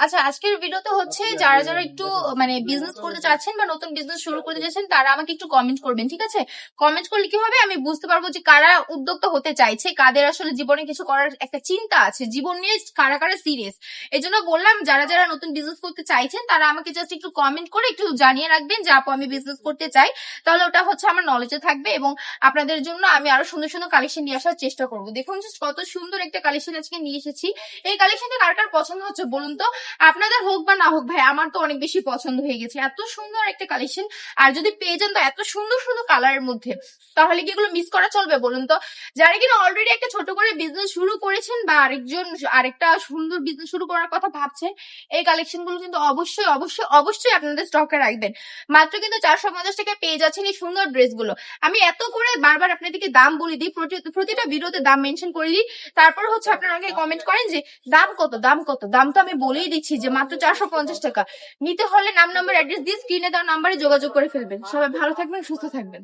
আচ্ছা, আজকের ভিডিওতে হচ্ছে যারা যারা একটু মানে বিজনেস করতে চাচ্ছেন বা নতুন বিজনেস শুরু করতে চাচ্ছেন তারা আমাকে একটু কমেন্ট করবেন, ঠিক আছে? কমেন্ট করলে কি হবে, আমি বুঝতে পারবো যে কারা উদ্যোক্তা হতে চাইছে, কাদের আসলে জীবনে কিছু করার একটা চিন্তা আছে, জীবন নিয়ে কারা কারা সিরিয়াস। এই জন্য বললাম যারা যারা নতুন বিজনেস করতে চাইছেন তারা আমাকে জাস্ট একটু কমেন্ট করে একটু জানিয়ে রাখবেন যে আপু আমি বিজনেস করতে চাই। তাহলে ওটা হচ্ছে আমার নলেজে থাকবে এবং আপনাদের জন্য আমি আরো সুন্দর সুন্দর কালেকশন নিয়ে আসার চেষ্টা করবো। দেখুন জাস্ট কত সুন্দর একটা কালেকশন আজকে নিয়ে এসেছি। এই কালেকশনটা কার কার পছন্দ হচ্ছে বলুন তো? আপনাদের হোক বা না হোক ভাই, আমার তো অনেক বেশি পছন্দ হয়ে গেছে। এত সুন্দর একটা কালেকশন, আর যদি পেয়ে যান তো এত সুন্দর সুন্দর কালারের মধ্যে, তাহলে কি এগুলো মিস করা চলবে বলুন তো? যারা কিনা অলরেডি একটা ছোট করে বিজনেস শুরু করেছেন বা আরেকটা সুন্দর বিজনেস শুরু করার কথা ভাবছেন, এই কালেকশন গুলো কিন্তু অবশ্যই অবশ্যই অবশ্যই আপনাদের স্টকে রাখবেন। মাত্র কিন্তু 450 টাকায় পেয়ে যাচ্ছেন এই সুন্দর ড্রেসগুলো। আমি এত করে বারবার আপনাদেরকে দাম বলে দিই, প্রতিটা ভিডিওতে দাম মেনশন করে দিই, তারপর হচ্ছে আপনারা আমাকে কমেন্ট করেন যে দাম কত, দাম কত। দাম তো আমি বলেই দিচ্ছি যে মাত্র 450 টাকা। নিতে হলে নাম, নাম্বার, অ্যাড্রেস দিয়ে স্ক্রিনে দেওয়া নাম্বারে যোগাযোগ করে ফেলবেন। সবাই ভালো থাকবেন, সুস্থ থাকবেন।